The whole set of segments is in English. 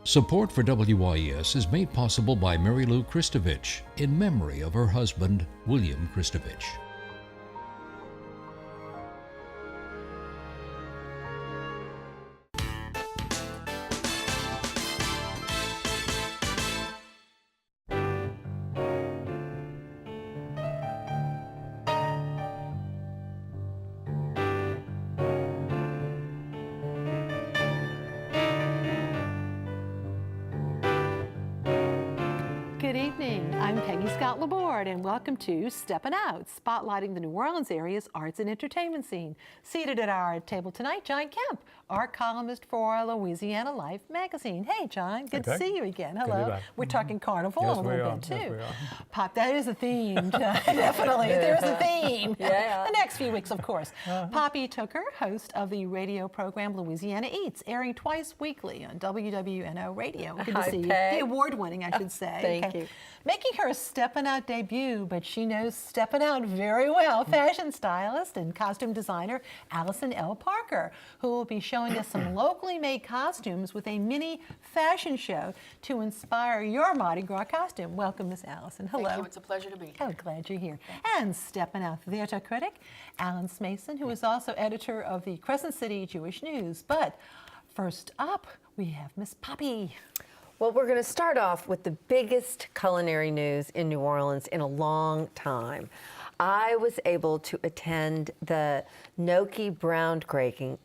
Support for WYES is made possible by Mary Lou Kristovich in memory of her husband, William Kristovich. Good evening. I'm Peggy Scott Laborde, and welcome to Steppin Out, spotlighting the New Orleans area's arts and entertainment scene. Seated at our table tonight, John Kemp, art columnist for Louisiana Life magazine. Hey, John, good to see you again. Hello. We're talking carnival a little bit too. Yes, Pop, that is a theme, John. Definitely. There's a theme. Yeah. The next few weeks, of course. Poppy Tooker, host of the radio program Louisiana Eats, airing twice weekly on WWNO Radio. Good to see you. The award-winning, I should say. Thank you. Making her Steppin Out debut, but she knows Steppin Out very well, fashion stylist and costume designer Allison L. Parker, who will be showing us some locally made costumes with a mini fashion show to inspire your Mardi Gras costume. Welcome, Miss Allison. Hello. Thank you. It's a pleasure to be here. Oh, glad you're here. And Steppin Out theater critic Alan Smason, who is also editor of the Crescent City Jewish News. But first up, we have Miss Poppy. Well, we're going to start off with the biggest culinary news in New Orleans in a long time. I was able to attend the gnocchi groundbreaking.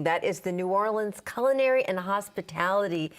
That is the New Orleans Culinary and Hospitality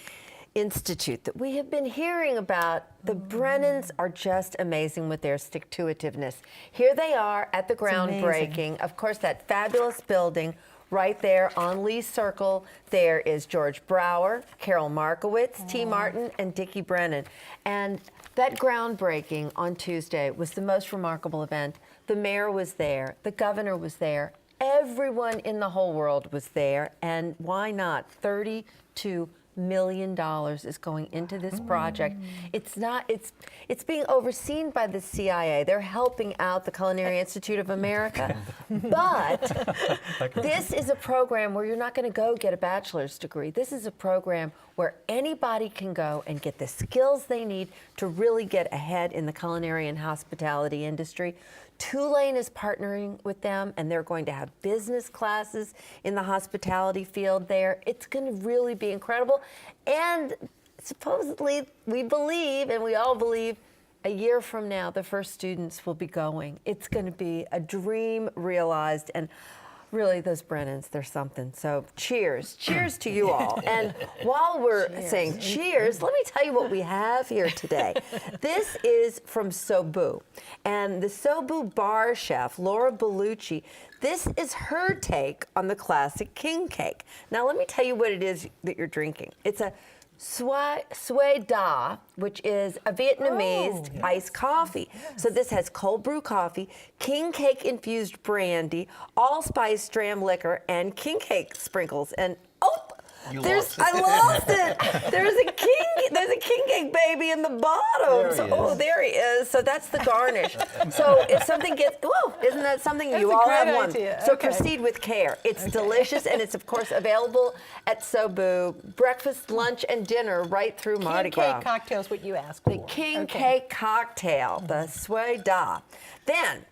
Institute that we have been hearing about. The Brennans are just amazing with their stick-to-itiveness. Here they are at the groundbreaking. Of course, that fabulous building. Right there on Lee Circle, there is George Brower, Carol Markowitz, T. Martin, and Dickie Brennan. And that groundbreaking on Tuesday was the most remarkable event. The mayor was there, the governor was there, everyone in the whole world was there, and why not? $32 million is going into this project. It's being overseen by the CIA. They're helping out the Culinary Institute of America. But this is a program where you're not going to go get a bachelor's degree. This is a program where anybody can go and get the skills they need to really get ahead in the culinary and hospitality industry. Tulane is partnering with them, and they're going to have business classes in the hospitality field there. It's going to really be incredible. And supposedly, we believe, and we all believe, a year from now, the first students will be going. It's going to be a dream realized. And really, those Brennans, they're something. So cheers. Cheers to you all. And while we're saying cheers, let me tell you what we have here today. This is from Sobu. And the Sobu bar chef, Laura Bellucci, this is her take on the classic king cake. Now, let me tell you what it is that you're drinking. It's a Sui Da, which is a Vietnamese iced coffee. So this has cold brew coffee, king cake infused brandy, allspice dram liquor, and king cake sprinkles. And I lost it. There's a king cake baby in the bottom. There he is. So that's the garnish. So if something gets, isn't that something you all have one? So proceed with care. It's delicious, and it's of course available at Sobu. Breakfast, lunch, and dinner right through Mardi Gras. King cake cocktail is what you asked for. The king cake cocktail, the Sui Da. Then,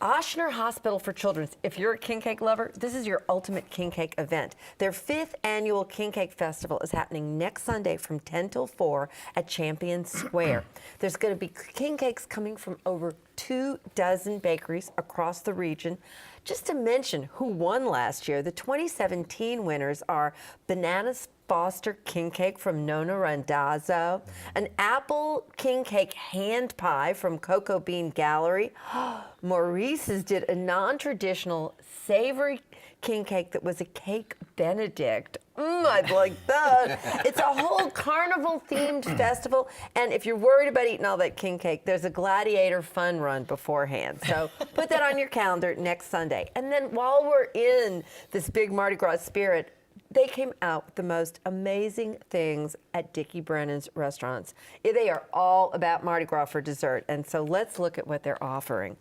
Ochsner Hospital for Children. If you're a king cake lover, this is your ultimate king cake event. Their 5th annual King Cake Festival is happening next Sunday from 10 till 4 at Champion Square. There's going to be king cakes coming from over 24 bakeries across the region. Just to mention who won last year, the 2017 winners are Bananas Foster King Cake from Nona Randazzo, an apple king cake hand pie from Cocoa Bean Gallery. Maurice's did a non-traditional savory king cake that was a cake Benedict. I'd like that. It's a whole carnival-themed festival, and if you're worried about eating all that king cake, there's a gladiator fun run beforehand. So put that on your calendar next Sunday. And then while we're in this big Mardi Gras spirit, they came out with the most amazing things at Dickie Brennan's restaurants. They are all about Mardi Gras for dessert, and so let's look at what they're offering.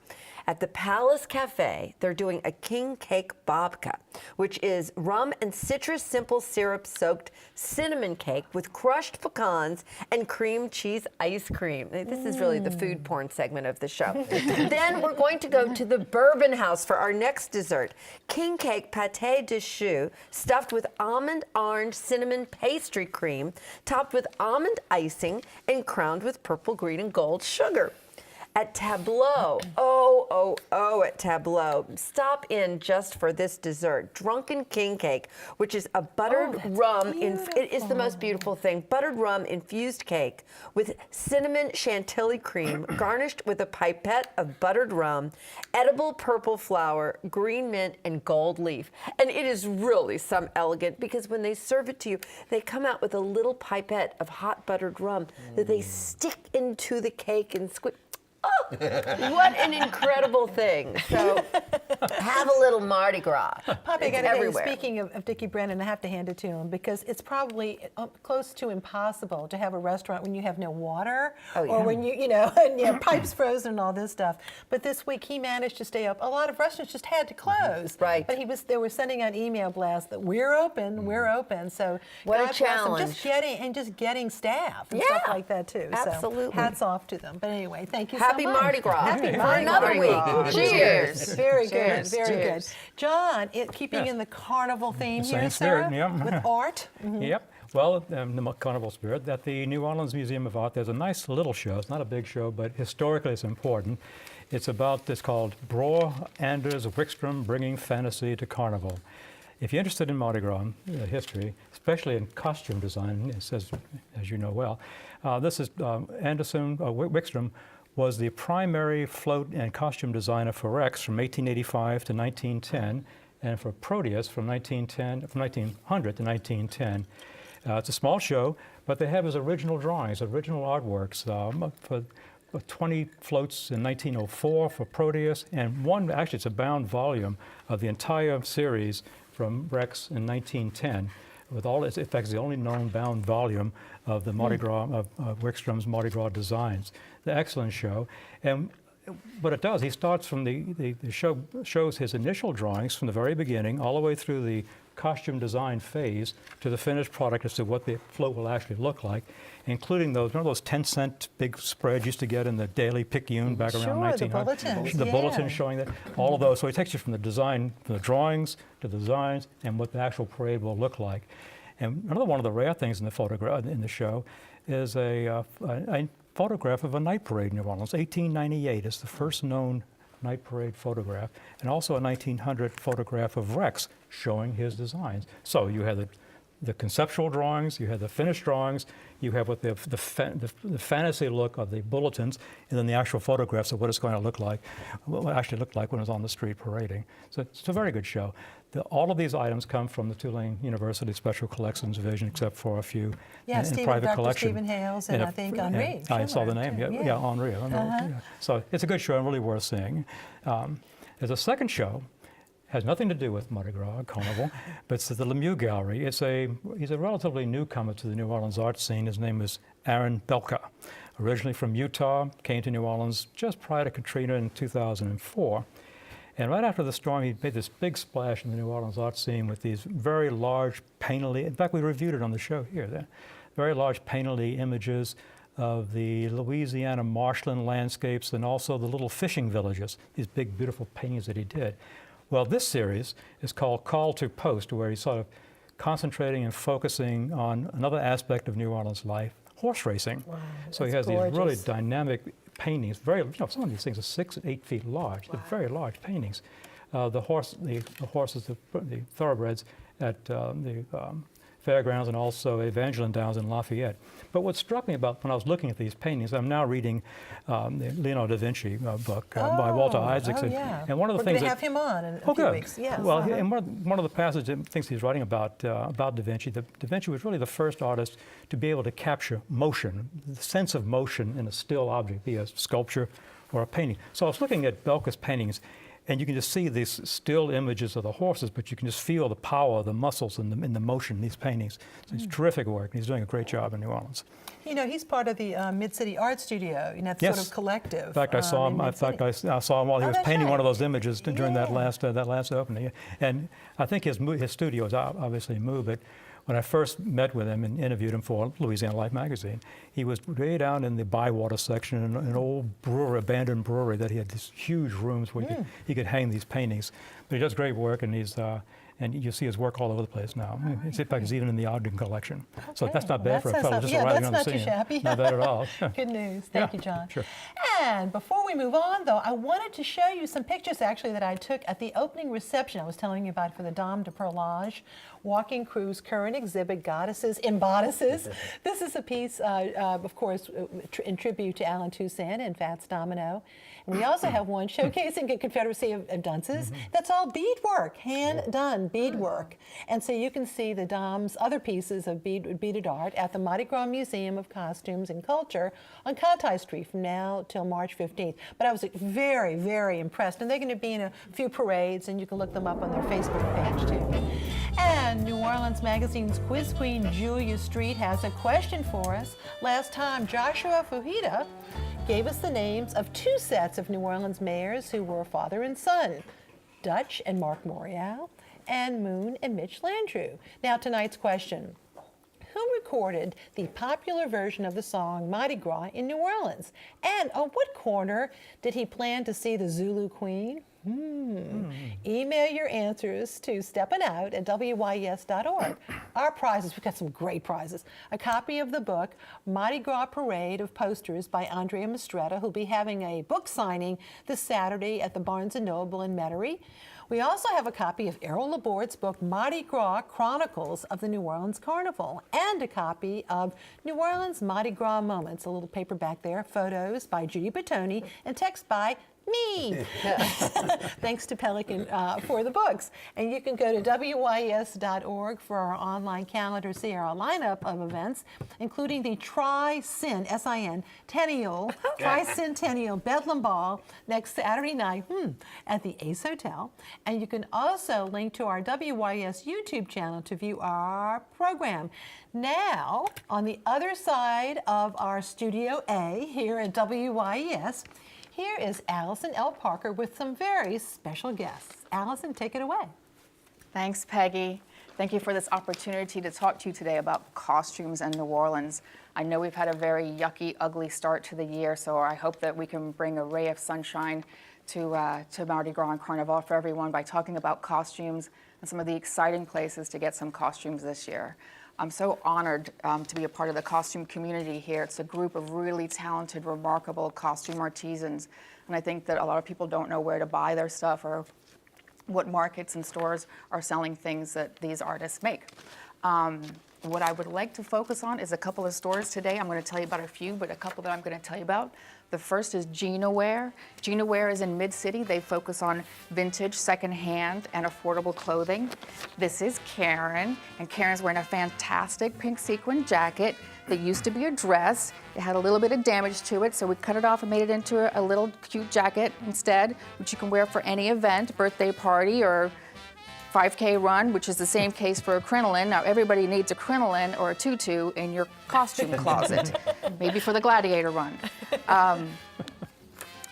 At the Palace Cafe, they're doing a king cake babka, which is rum and citrus simple syrup soaked cinnamon cake with crushed pecans and cream cheese ice cream. This is really the food porn segment of the show. Then we're going to go to the Bourbon House for our next dessert. King cake pâté de choux stuffed with almond orange cinnamon pastry cream, topped with almond icing and crowned with purple, green, and gold sugar. At Tableau, at Tableau, stop in just for this dessert, Drunken King Cake, which is a buttered rum. It is the most beautiful thing. Buttered rum infused cake with cinnamon chantilly cream, garnished with a pipette of buttered rum, edible purple flower, green mint, and gold leaf. And it is really some elegant, because when they serve it to you, they come out with a little pipette of hot buttered rum that they stick into the cake and squeeze. Oh, what an incredible thing. So have a little Mardi Gras. Poppy, I It's gotta tell you, everywhere. speaking of Dickie Brennan, I have to hand it to him, because it's probably close to impossible to have a restaurant when you have no water, or when and you have pipes frozen and all this stuff. But this week he managed to stay up. A lot of restaurants just had to close. Right. But they were sending out email blasts that we're open, we're open. So What a God bless them. challenge. Just getting staff and Yeah, stuff like that too. absolutely. So hats off to them. But anyway, thank you Happy so much. Mardi Gras. Happy For Mardi another Gras. week. Cheers. Very good, Cheers. very Cheers. good. John, keeping in the carnival theme Same here, spirit, Sarah, yeah. with art. Yep. Well, the carnival spirit, at the New Orleans Museum of Art, there's a nice little show. It's not a big show, but historically it's important. It's called Broer, Anders, Wickstrom, Bringing Fantasy to Carnival. If you're interested in Mardi Gras history, especially in costume design, it says, as you know well, this is Wickstrom was the primary float and costume designer for Rex from 1885 to 1910, and for Proteus from 1900 to 1910. It's a small show, but they have his original drawings, original artworks for 20 floats in 1904 for Proteus, and actually it's a bound volume of the entire series from Rex in 1910. With all its effects, the only known bound volume of the Mardi Gras, of Wickstrom's Mardi Gras designs. The excellent show. And what it does, he starts from the show, shows his initial drawings from the very beginning, all the way through the costume design phase to the finished product as to what the float will actually look like, including those, remember those 10-cent big spreads you used to get in the Daily Picayune back around Sure, 1900? the bulletins, The yeah. bulletins showing that, all of those. So he takes you from the design, from the drawings to the designs and what the actual parade will look like. And another one of the rare things in the photograph in the show is a photograph of a night parade in New Orleans. 1898 is the first known night parade photograph, and also a 1900 photograph of Rex showing his designs. So you had the conceptual drawings, you had the finished drawings, you have what the fantasy look of the bulletins, and then the actual photographs of what it's going to look like, what it actually looked like when it was on the street parading. So it's a very good show. All of these items come from the Tulane University Special Collections Division, except for a few in private Dr. collection. Stephen Hales and I think Henri. I saw the name, too. yeah, Henri. Yeah. So it's a good show and really worth seeing. There's a second show, has nothing to do with Mardi Gras, Carnival, but it's at the Lemieux Gallery. He's a relatively newcomer to the New Orleans art scene. His name is Aaron Belka. Originally from Utah, came to New Orleans just prior to Katrina in 2004. And right after the storm, he made this big splash in the New Orleans art scene with these very large painterly, in fact, we reviewed it on the show here, very large painterly images of the Louisiana marshland landscapes and also the little fishing villages, these big, beautiful paintings that he did. Well, this series is called Call to Post, where he's sort of concentrating and focusing on another aspect of New Orleans life, horse racing. Wow, so he that's has these really gorgeous. dynamic paintings, some of these things are 6 and 8 feet large. They're very large paintings. The horses, the thoroughbreds at the fairgrounds and also Evangeline Downs in Lafayette. But what struck me about when I was looking at these paintings, I'm now reading the Leonardo da Vinci book by Walter Isaacson. Yeah. And one of the We're things going to have him on in a few good. weeks. Yes. Well, and one of the passages, things he's writing about Da Vinci, Da Vinci was really the first artist to be able to capture motion, the sense of motion in a still object, be a sculpture or a painting. So I was looking at Belka's paintings, And you can just see these still images of the horses, but you can just feel the power of the muscles and the motion in these paintings. So it's terrific work, and he's doing a great job in New Orleans. You know, he's part of the Mid-City Art Studio, you know, that Yes. sort of collective. In fact, I saw him. I saw him while he was that's painting one of right. those images during that last opening. And I think his studio is obviously moved. But when I first met with him and interviewed him for Louisiana Life magazine, he was way down in the Bywater section in an old brewery, abandoned brewery, that he had these huge rooms where he could hang these paintings. But he does great work, and and you see his work all over the place now. In fact, he's even in the Ogden collection. So that's not bad for a fellow just arriving on the scene. That's not too shabby. Not bad at all. Good news. Thank you, John. Sure. And before we move on, though, I wanted to show you some pictures, actually, that I took at the opening reception I was telling you about for the Dame de Perlage Walking Crew's current exhibit, Goddesses in Bodices. This is a piece, of course, in tribute to Alan Toussaint and Fats Domino. And we also have one showcasing the Confederacy of Dunces. That's all beadwork, hand-done beadwork. And so you can see the Dame's other pieces of beaded art at the Mardi Gras Museum of Costumes and Culture on Conti Street from now till March 15th. But I was very, very impressed. And they're going to be in a few parades, and you can look them up on their Facebook page, too. And New Orleans Magazine's quiz queen, Julia Street, has a question for us. Last time, Joshua Fujita gave us the names of two sets of New Orleans mayors who were father and son, Dutch and Mark Morial, and Moon and Mitch Landrieu. Now, tonight's question. Who recorded the popular version of the song Mardi Gras in New Orleans? And on what corner did he plan to see the Zulu Queen? Email your answers to steppinout@wys.org. Our prizes, we've got some great prizes. A copy of the book, Mardi Gras Parade of Posters by Andrea Mistretta, who'll be having a book signing this Saturday at the Barnes & Noble in Metairie. We also have a copy of Errol Laborde's book, Mardi Gras Chronicles of the New Orleans Carnival, and a copy of New Orleans Mardi Gras Moments, a little paperback there, photos by Judy Bottoni, and text by me. Thanks to Pelican for the books. And you can go to wys.org for our online calendar, see our lineup of events, including the Tricentennial Bedlam Ball next Saturday night at the Ace Hotel. And you can also link to our WYS YouTube channel to view our program. Now, on the other side of our Studio A here at WYS, here is Allison L. Parker with some very special guests. Allison, take it away. Thanks, Peggy. Thank you for this opportunity to talk to you today about costumes in New Orleans. I know we've had a very yucky, ugly start to the year, so I hope that we can bring a ray of sunshine to Mardi Gras and Carnival for everyone by talking about costumes and some of the exciting places to get some costumes this year. I'm so honored to be a part of the costume community here. It's a group of really talented, remarkable costume artisans. And I think that a lot of people don't know where to buy their stuff or what markets and stores are selling things that these artists make. What I would like to focus on is a couple of stores today. I'm going to tell you about a few, but a couple that I'm going to tell you about. The first is Gina Wear. Gina Wear is in Mid-City. They focus on vintage, secondhand, and affordable clothing. This is Karen, and Karen's wearing a fantastic pink sequin jacket that used to be a dress. It had a little bit of damage to it, so we cut it off and made it into a little cute jacket instead, which you can wear for any event, birthday party, or 5K run, which is the same case for a crinoline. Now, everybody needs a crinoline or a tutu in your costume closet, maybe for the gladiator run.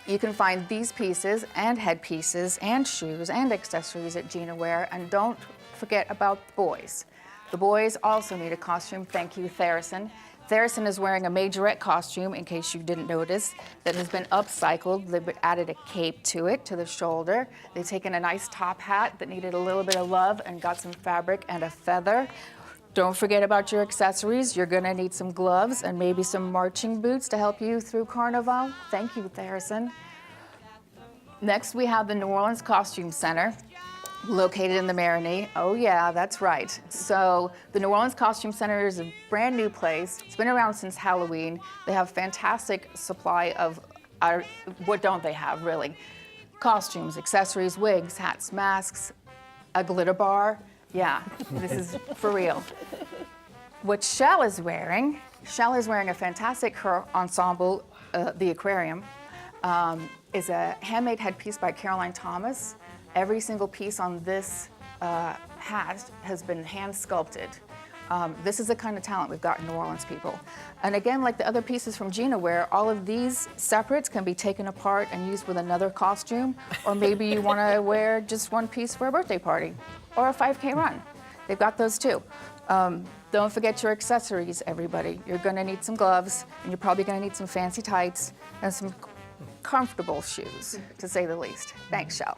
You can find these pieces and headpieces and shoes and accessories at Gina Wear, and don't forget about the boys. The boys also need a costume. Thank you, Theresen. Theresen is wearing a majorette costume, in case you didn't notice, that has been upcycled. They've added a cape to it, to the shoulder. They've taken a nice top hat that needed a little bit of love and got some fabric and a feather. Don't forget about your accessories. You're gonna need some gloves and maybe some marching boots to help you through Carnival. Thank you, Theresen. Next, we have the New Orleans Costume Center, located in the Marigny. Oh yeah, that's right. So the New Orleans Costume Center is a brand new place. It's been around since Halloween. They have fantastic supply of, what don't they have really? Costumes, accessories, wigs, hats, masks, a glitter bar. Yeah, this is for real. What Shell is wearing a fantastic ensemble, the aquarium. is a handmade headpiece by Caroline Thomas. Every single piece on this hat has been hand sculpted. This is the kind of talent we've got in New Orleans, people. And again, like the other pieces from Gina, where all of these separates can be taken apart and used with another costume, or maybe you want to wear just one piece for a birthday party or a 5K run. They've got those too. Don't forget your accessories, everybody. You're going to need some gloves, and you're probably going to need some fancy tights and some comfortable shoes, to say the least. Thanks, Shell.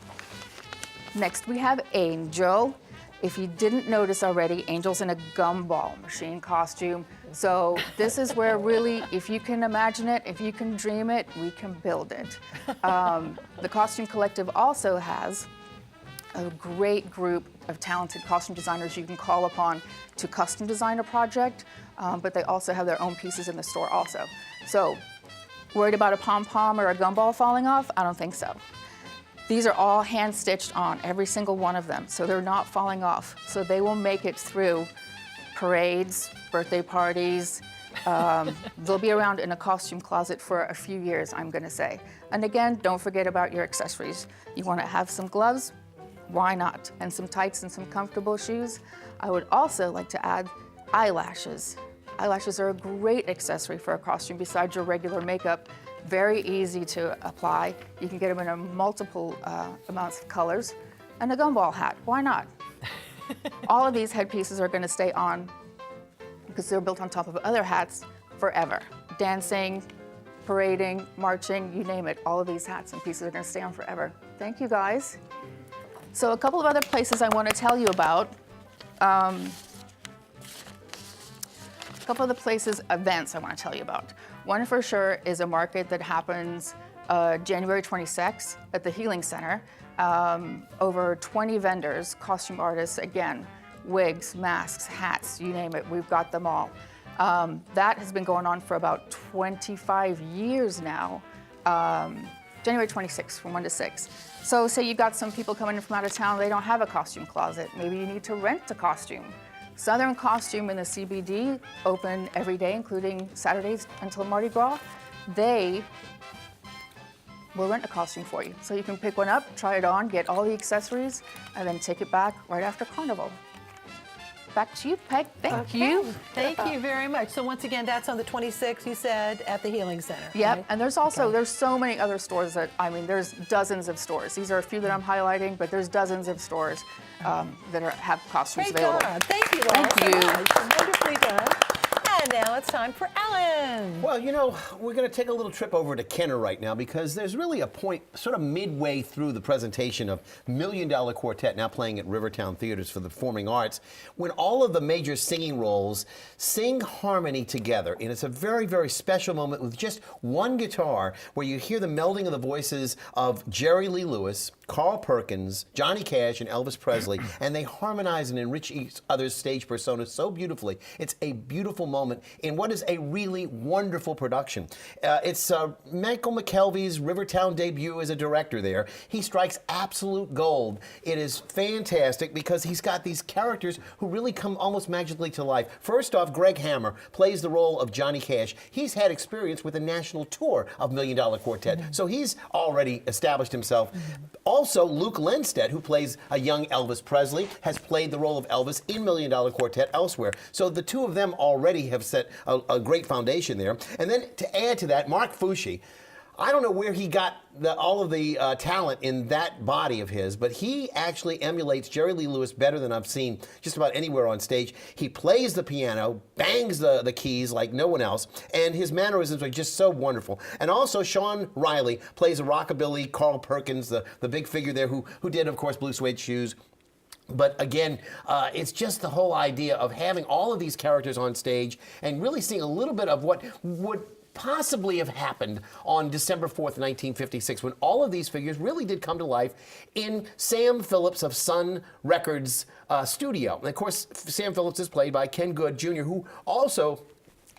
Next, we have Angel. If you didn't notice already, Angel's in a gumball machine costume. So this is where really, if you can imagine it, if you can dream it, we can build it. The Costume Collective also has a great group of talented costume designers you can call upon to custom design a project, but they also have their own pieces in the store also. So, worried about a pom-pom or a gumball falling off? I don't think so. These are all hand-stitched on, every single one of them, so they're not falling off. So they will make it through parades, birthday parties. They'll be around in a costume closet for a few years, I'm gonna say. And again, don't forget about your accessories. You wanna have some gloves? Why not? And some tights and some comfortable shoes. I would also like to add eyelashes. Eyelashes are a great accessory for a costume besides your regular makeup. Very easy to apply. You can get them in a multiple amounts of colors. And a gumball hat, why not? All of these headpieces are gonna stay on because they're built on top of other hats forever. Dancing, parading, marching, you name it. All of these hats and pieces are gonna stay on forever. Thank you, guys. So a couple of other places I want to tell you about. A couple of the places, events I want to tell you about. One for sure is a market that happens January 26th at the Healing Center. Over 20 vendors, costume artists, again, wigs, masks, hats, you name it, we've got them all. That has been going on for about 25 years now. January 26th from 1 to 6. So say you got some people coming in from out of town, they don't have a costume closet. Maybe you need to rent a costume. Southern Costume in the CBD, open every day, including Saturdays until Mardi Gras. They will rent a costume for you. So you can pick one up, try it on, get all the accessories, and then take it back right after Carnival. Back to you, Peg. Thank you. Thank you very much. So once again, that's on the 26th, you said, at the Healing Center. Yep, right? and there's also, there's so many other stores that, I mean, there's dozens of stores. These are a few that I'm highlighting, but there's dozens of stores that have costumes Great available. job. Thank you, Laura. Thank you. So much. Wonderfully done. And now it's time for Ellen. Well, you know, we're going to take a little trip over to Kenner right now because there's really a point sort of midway through the presentation of Million Dollar Quartet, now playing at Rivertown Theaters for the Performing Arts, when all of the major singing roles sing harmony together. And it's a very, very special moment with just one guitar where you hear the melding of the voices of Jerry Lee Lewis, Carl Perkins, Johnny Cash, and Elvis Presley, and they harmonize and enrich each other's stage personas so beautifully. It's a beautiful moment in what is a really wonderful production. It's Michael McKelvey's Rivertown debut as a director there. He strikes absolute gold. It is fantastic because he's got these characters who really come almost magically to life. First off, Greg Hammer plays the role of Johnny Cash. He's had experience with a national tour of Million Dollar Quartet, so he's already established himself. Also, Luke Lindstedt, who plays a young Elvis Presley, has played the role of Elvis in Million Dollar Quartet elsewhere. So the two of them already have set a great foundation there. And then to add to that, Mark Fucci, I don't know where he got all of the talent in that body of his, but he actually emulates Jerry Lee Lewis better than I've seen just about anywhere on stage. He plays the piano, bangs the keys like no one else, and his mannerisms are just so wonderful. And also Sean Riley plays a rockabilly Carl Perkins, the big figure there who did, of course, Blue Suede Shoes. But again, it's just the whole idea of having all of these characters on stage and really seeing a little bit of what would possibly have happened on December 4th, 1956, when all of these figures really did come to life in Sam Phillips of Sun Records studio. And of course, Sam Phillips is played by Ken Good Jr., who also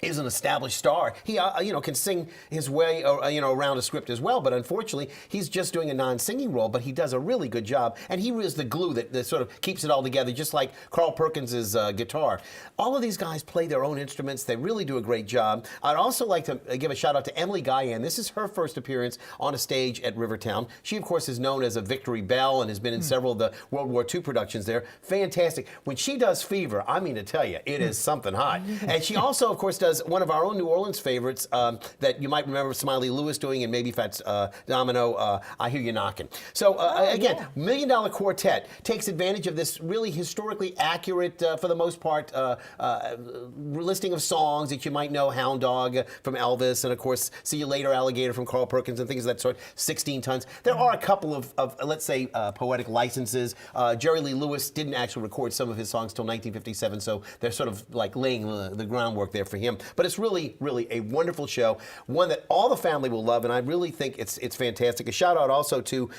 is an established star. He, can sing his way, around a script as well. But unfortunately, he's just doing a non-singing role. But he does a really good job, and he is the glue that sort of keeps it all together, just like Carl Perkins's guitar. All of these guys play their own instruments. They really do a great job. I'd also like to give a shout out to Emily Guyan. This is her first appearance on a stage at Rivertown. She, of course, is known as a Victory Belle and has been in several of the World War II productions there. Fantastic. When she does Fever, I mean to tell you, it is something hot. And she also, of course, does one of our own New Orleans favorites that you might remember Smiley Lewis doing, and maybe if that's Domino, I Hear You Knocking. So again, $1 Million Quartet takes advantage of this really historically accurate, for the most part, listing of songs that you might know, Hound Dog from Elvis, and of course, See You Later, Alligator from Carl Perkins, and things of that sort, 16 Tons. There are a couple of let's say, poetic licenses. Jerry Lee Lewis didn't actually record some of his songs till 1957, so they're sort of like laying the groundwork there for him. But it's really, really a wonderful show, one that all the family will love, and I really think it's fantastic. A shout out also to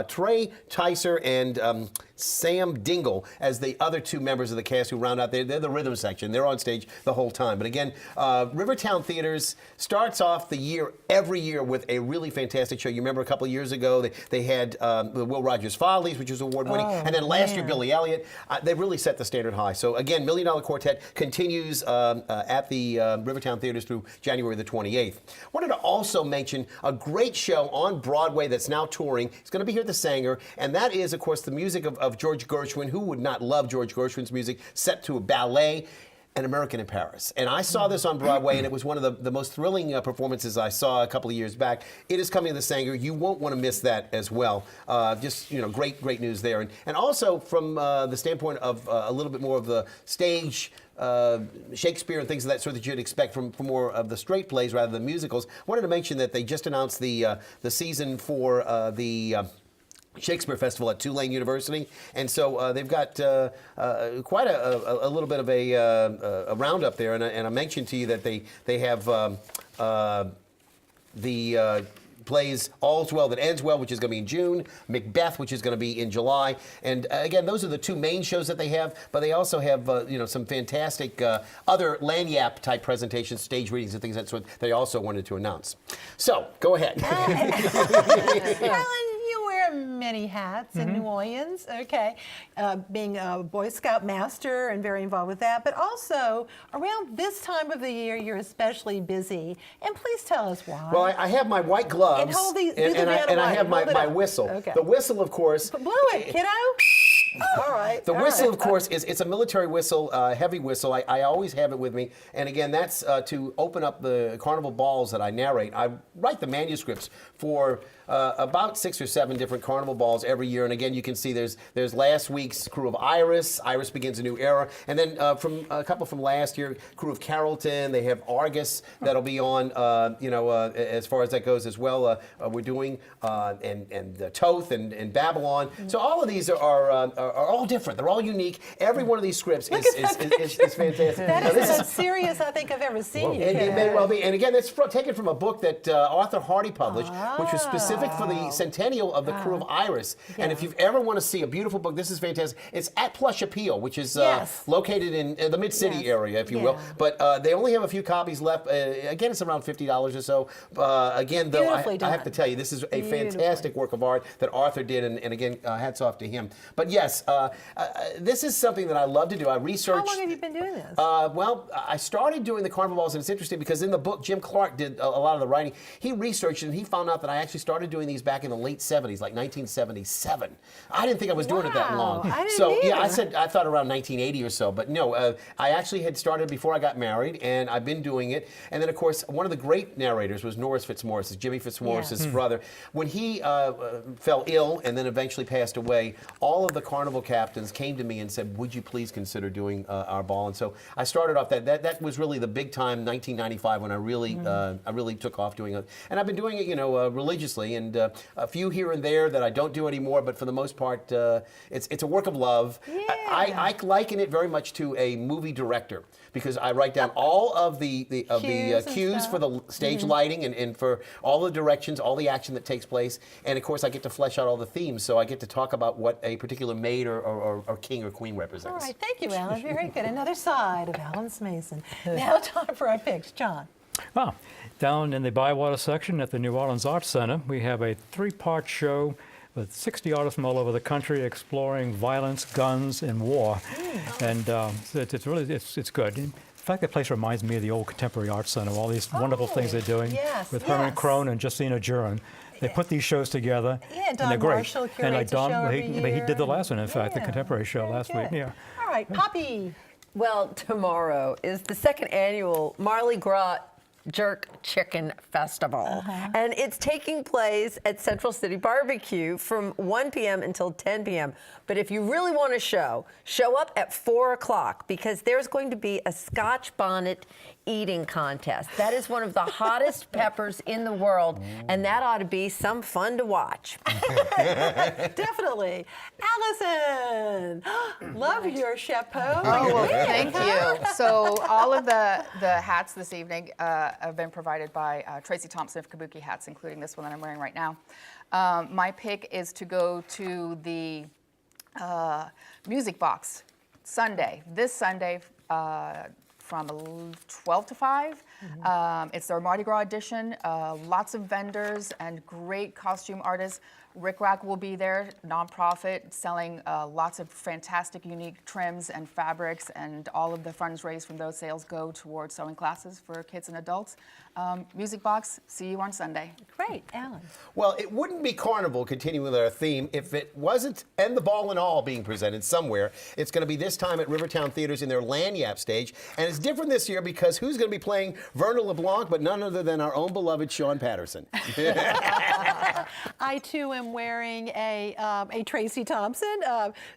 Trey Ticer and Sam Dingle as the other two members of the cast who round out. They're the rhythm section. They're on stage the whole time. But again, Rivertown Theaters starts off the year every year with a really fantastic show. You remember a couple of years ago they had the Will Rogers Follies, which was award-winning, and then last year Billy Elliot. They really set the standard high. So again, $1 Million Quartet continues at the Rivertown Theaters through January the 28th. Wanted to also mention a great show on Broadway that's now touring. It's going to be here at the Sanger, and that is, of course, the music of George Gershwin. Who would not love George Gershwin's music set to a ballet? An American in Paris. And I saw this on Broadway, and it was one of the most thrilling performances I saw a couple of years back. It is coming to the Sanger. You won't want to miss that as well. Just, great news there. And also from the standpoint of a little bit more of the stage Shakespeare and things of that sort that you'd expect from more of the straight plays rather than musicals. Wanted to mention that they just announced the season for the Shakespeare Festival at Tulane University, and so they've got quite a little bit of a roundup there. And I mentioned to you that they have the plays All's Well That Ends Well, which is going to be in June, Macbeth, which is going to be in July, and again, those are the two main shows that they have. But they also have some fantastic other lanyap type presentations, stage readings, and things of that sort. They also wanted to announce. So go ahead. You wear many hats in New Orleans, okay, being a Boy Scout master and very involved with that, but also around this time of the year you're especially busy, and please tell us why. Well, I have my white gloves, and hold these, and I have my whistle. Okay. The whistle, of course. Blow it, kiddo. All right. The whistle, of course, it's a military whistle, heavy whistle. I always have it with me. And again, that's to open up the carnival balls that I narrate. I write the manuscripts for about 6 or 7 different carnival balls every year. And again, you can see there's last week's crew of Iris. Iris Begins a New Era. And then from a couple from last year, crew of Carrollton. They have Argus that'll be on, as far as that goes as well. We're doing, and Toth and Babylon. So all of these are all different. They're all unique. Every one of these scripts is fantastic. That is the most serious I think I've ever seen you. It may well be. And again, it's taken from a book that Arthur Hardy published, which was specific for the centennial of the crew of Iris. Yeah. And if you've ever want to see a beautiful book, this is fantastic. It's at Plush Appeal, which is located in the Mid-City area, if you will. But they only have a few copies left. Again, it's around $50 or so. Again, though, I have to tell you, this is a fantastic work of art that Arthur did. And again, hats off to him. But yes, this is something that I love to do. I researched. How long have you been doing this? Well, I started doing the carnival balls, and it's interesting because in the book, Jim Clark did a lot of the writing. He researched it, and he found out that I actually started doing these back in the late 70s, like 1977. I didn't think I was doing it that long. I didn't either. I thought around 1980 or so, but no, I actually had started before I got married, and I've been doing it. And then, of course, one of the great narrators was Norris Fitzmaurice, Jimmy Fitzmaurice's brother. When he fell ill and then eventually passed away, all of the carnival captains came to me and said, would you please consider doing our ball? And so I started off that was really the big time, 1995, when I really took off doing it. And I've been doing it, religiously, and a few here and there that I don't do anymore, but for the most part, it's a work of love. Yeah. I liken it very much to a movie director, because I write down all of the cues for the stage lighting and for all the directions, all the action that takes place, and of course I get to flesh out all the themes, so I get to talk about what a particular maid or king or queen All represents. right, thank you, Alan. Very good. Another side of Alan's Mason. Now time for our picks. John. Well, down in the Bywater section at the New Orleans Arts Center, we have a 3-part show with 60 artists from all over the country exploring violence, guns, and war. And it's really good. In fact, that place reminds me of the old Contemporary Arts Center, all these wonderful things they're doing with Herman Krohn and Justina Jurin. They put these shows together, and Don they're great. Marshall And curates a show every he year. did the last one, in fact, the Contemporary show Very last week. good. Yeah. All right, Poppy. Well, tomorrow is the 2nd annual Mardi Gras Jerk Chicken Festival. And it's taking place at Central City Barbecue from 1 p.m. until 10 p.m. But if you really want to show up at 4 o'clock because there's going to be a Scotch bonnet eating contest. That is one of the hottest peppers in the world, and that ought to be some fun to watch. Definitely. Allison, love your chapeau. Oh, well, thank you. So all of the hats this evening have been provided by Tracy Thompson of Kabuki Hats, including this one that I'm wearing right now. My pick is to go to the Music Box this Sunday from 12 to 5. It's their Mardi Gras edition. Lots of vendors and great costume artists. Rick Rack will be there, nonprofit, selling lots of fantastic, unique trims and fabrics, and all of the funds raised from those sales go towards sewing classes for kids and adults. Music Box, see you on Sunday. Great, Alan. Well, it wouldn't be Carnival, continuing with our theme, if it wasn't And the Ball and All being presented somewhere. It's going to be this time at Rivertown Theaters in their Lanyap stage. And it's different this year because who's going to be playing Vernon LeBlanc but none other than our own beloved Sean Patterson. I, too, am wearing a Tracy Thompson,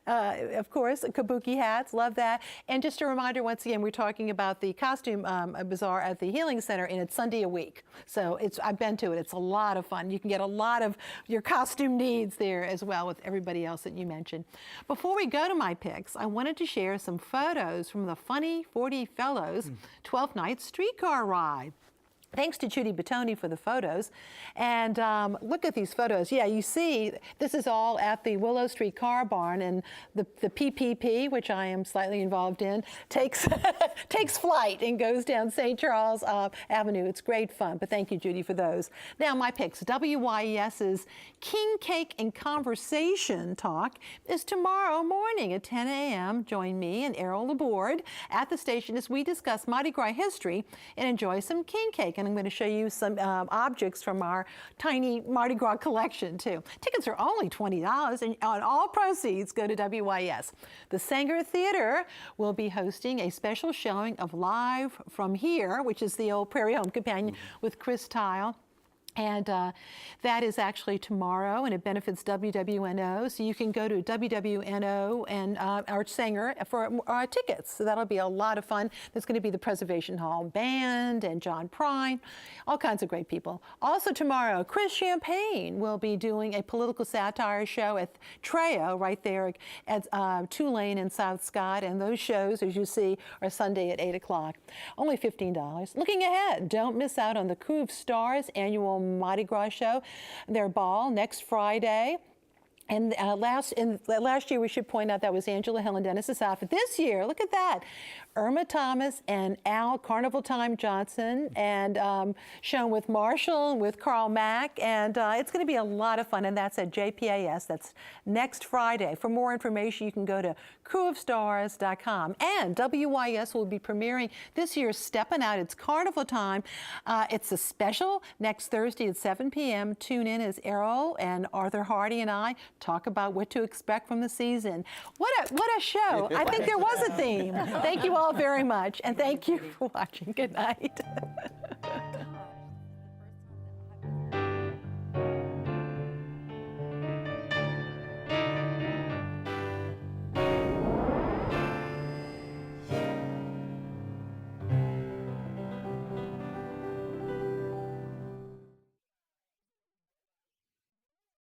of course, Kabuki hats. Love that. And just a reminder, once again, we're talking about the costume bazaar at the Healing Center, and it's Sunday a week. So I've been to it. It's a lot of fun. You can get a lot of your costume needs there as well with everybody else that you mentioned. Before we go to my picks, I wanted to share some photos from the Funny 40 Fellows 12th Night Streetcar Ride. Thanks to Judy Batoni for the photos. And look at these photos. Yeah, you see, this is all at the Willow Street Car Barn, and the PPP, which I am slightly involved in, takes flight and goes down St. Charles Avenue. It's great fun, but thank you, Judy, for those. Now, my picks. WYES's King Cake and Conversation talk is tomorrow morning at 10 a.m. Join me and Errol aboard at the station as we discuss Mardi Gras history and enjoy some king cake. And I'm going to show you some objects from our tiny Mardi Gras collection, too. Tickets are only $20, and all proceeds go to WYS. The Sanger Theater will be hosting a special showing of Live from Here, which is the old Prairie Home Companion with Chris Tile. And that is actually tomorrow, and it benefits WWNO. So you can go to WWNO and our Sanger for tickets. So that'll be a lot of fun. There's going to be the Preservation Hall Band and John Prine, all kinds of great people. Also tomorrow, Chris Champagne will be doing a political satire show at Treo right there at Tulane and South Scott. And those shows, as you see, are Sunday at 8 o'clock. Only $15. Looking ahead, don't miss out on the Crew of Stars annual Mardi Gras show, their ball next Friday. And last year, we should point out that was Angela Hill and Dennis Asaf. This year, look at that. Irma Thomas and Al Carnival Time Johnson, and shown with Marshall and with Carl Mack. And it's going to be a lot of fun, and that's at JPAS. That's next Friday. For more information, you can go to crewofstars.com. And WYS will be premiering this year's Steppin Out. It's Carnival Time. It's a special next Thursday at 7 p.m. Tune in as Errol and Arthur Hardy and I talk about what to expect from the season. What a show. I think there was a theme. Thank you all very much, and thank you for watching. Good night.